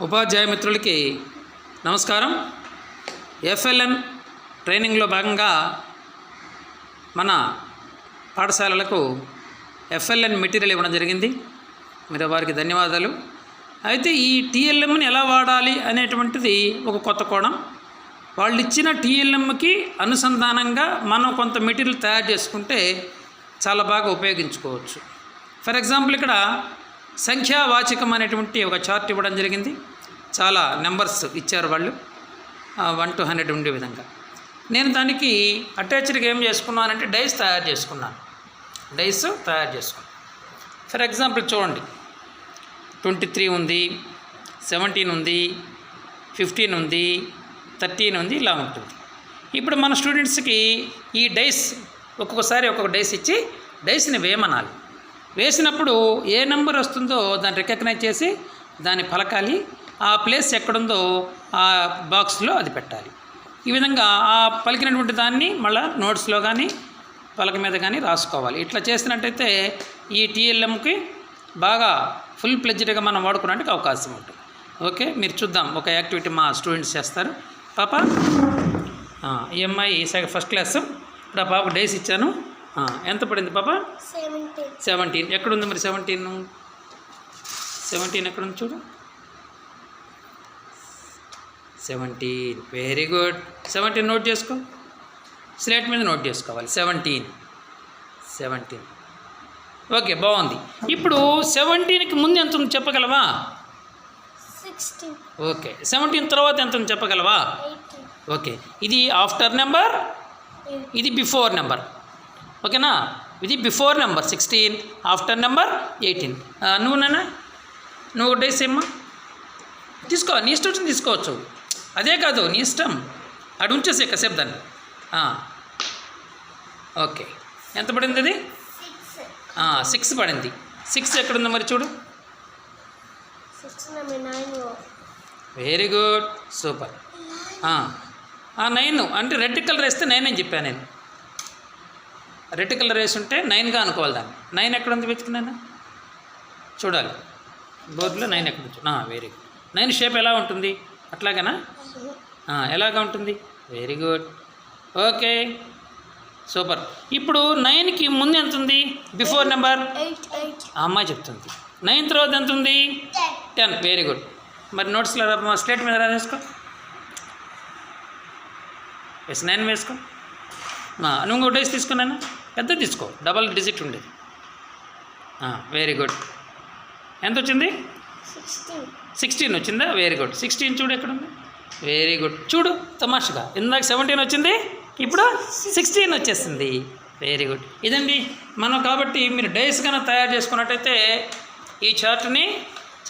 ఉపాధ్యాయ మిత్రులకి నమస్కారం. ఎఫ్ఎల్ఎన్ ట్రైనింగ్లో భాగంగా మన పాఠశాలలకు ఎఫ్ఎల్ఎన్ మెటీరియల్ ఇవ్వడం జరిగింది. మీరు వారికి ధన్యవాదాలు. అయితే ఈ టీఎల్ఎంని ఎలా వాడాలి అనేటువంటిది ఒక కొత్త కోణం. వాళ్ళు ఇచ్చిన టీఎల్ఎంకి అనుసంధానంగా మనం కొంత మెటీరియల్ తయారు చేసుకుంటే చాలా బాగా ఉపయోగించుకోవచ్చు. ఫర్ ఎగ్జాంపుల్ ఇక్కడ సంఖ్యావాచకం అనేటువంటి ఒక చార్ట్ ఇవ్వడం జరిగింది. చాలా నెంబర్స్ ఇచ్చారు వాళ్ళు 1 to 100 ఉండే విధంగా. నేను దానికి అటాచ్డ్గా ఏం చేసుకున్నానంటే డైస్ తయారు చేసుకున్నాను. ఫర్ ఎగ్జాంపుల్ చూడండి, 23 ఉంది, 17 ఉంది, 15 ఉంది, 13 ఉంది, ఇలా ఉంటుంది. ఇప్పుడు మన స్టూడెంట్స్కి ఈ డైస్ ఒక్కొక్కసారి ఒక్కొక్క డైస్ ఇచ్చి డైస్ని వేయమనాలి. వేసినప్పుడు ఏ నెంబర్ వస్తుందో దాన్ని రికగ్నైజ్ చేసి దాన్ని పలకాలి. ఆ ప్లేస్ ఎక్కడుందో ఆ బాక్స్లో అది పెట్టాలి. ఈ విధంగా ఆ పలికినటువంటి దాన్ని మళ్ళీ నోట్స్లో కానీ పలక మీద కానీ రాసుకోవాలి. ఇట్లా చేసినట్టయితే ఈ టీఎల్ఎంకి బాగా ఫుల్ ప్లెడ్జ్డ్గా మనం వాడుకోవడానికి అవకాశం ఉంటుంది. ఓకే, మీరు చూద్దాం. ఒక యాక్టివిటీ మా స్టూడెంట్స్ చేస్తారు. పాప ఈ అమ్మాయి ఫస్ట్ క్లాస్. ఇప్పుడు ఆ పాప డేస్ ఇచ్చాను. ఎంత పడింది పాప? 17. ఎక్కడుంది మరి 17 ఎక్కడుంది చూడు. 17. Very good. 17 నోట్ చేసుకో, స్లేట్ మీద నోట్ చేసుకోవాలి. 17. ఓకే, బాగుంది. ఇప్పుడు 17కి ముందు ఎంత ఉంది చెప్పగలవా? 16. ఓకే, 17 తర్వాత ఎంత ఉంది చెప్పగలవా? 18. ఓకే, ఇది ఆఫ్టర్ నెంబర్, ఇది బిఫోర్ నెంబర్. ఓకేనా? ఇది బిఫోర్ నెంబర్ 16, ఆఫ్టర్ నెంబర్ 18. నువ్వు డేస్ ఏమ్మా తీసుకో, నీ ఇష్టం వచ్చింది తీసుకోవచ్చు. అదే కాదు, నీ ఇష్టం. అటు ఉంచేసి కాసేపు దాన్ని. ఓకే, ఎంత పడింది అది? 6 పడింది. 6 ఎక్కడుంది మరి చూడు. Very good, super. 9 అంటే రెడ్ కలర్ వేస్తే 9 అని చెప్పాను నేను. రెడ్ కలర్ వేసి ఉంటే 9గా అనుకోవాలి దాన్ని. 9 ఎక్కడుంది వెతుకున్నాను చూడాలి. బోర్డులో 9 ఎక్కడ ఉంది? Very good. 9 షేప్ ఎలా ఉంటుంది? అట్లాగనా? ఎలాగా ఉంటుంది? Very good. Okay, super. ఇప్పుడు 9కి ముందు ఎంత ఉంది? బిఫోర్ నెంబర్ అమ్మాయి చెప్తుంది. 9 తర్వాత ఎంత ఉంది? 10. Very good. మరి నోట్స్లో స్లేట్ మీద రాసేసుకో. 9 వేసుకో. నువ్వు డేస్ తీసుకున్నాను, పెద్ద తీసుకో, డబల్ డిజిట్ ఉండేది. Very good. ఎంత వచ్చింది? 16 వచ్చిందా? Very good. 16 చూడు ఎక్కడుంది. Very good. చూడు తమాషగా, ఇందాక 17 వచ్చింది, ఇప్పుడు 16 వచ్చేసింది. Very good. ఇదండి మనం. కాబట్టి మీరు డైస్ కన్నా తయారు చేసుకున్నట్టయితే ఈ చార్ట్ని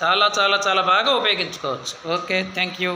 చాలా చాలా చాలా బాగా ఉపయోగించుకోవచ్చు. Okay, thank you.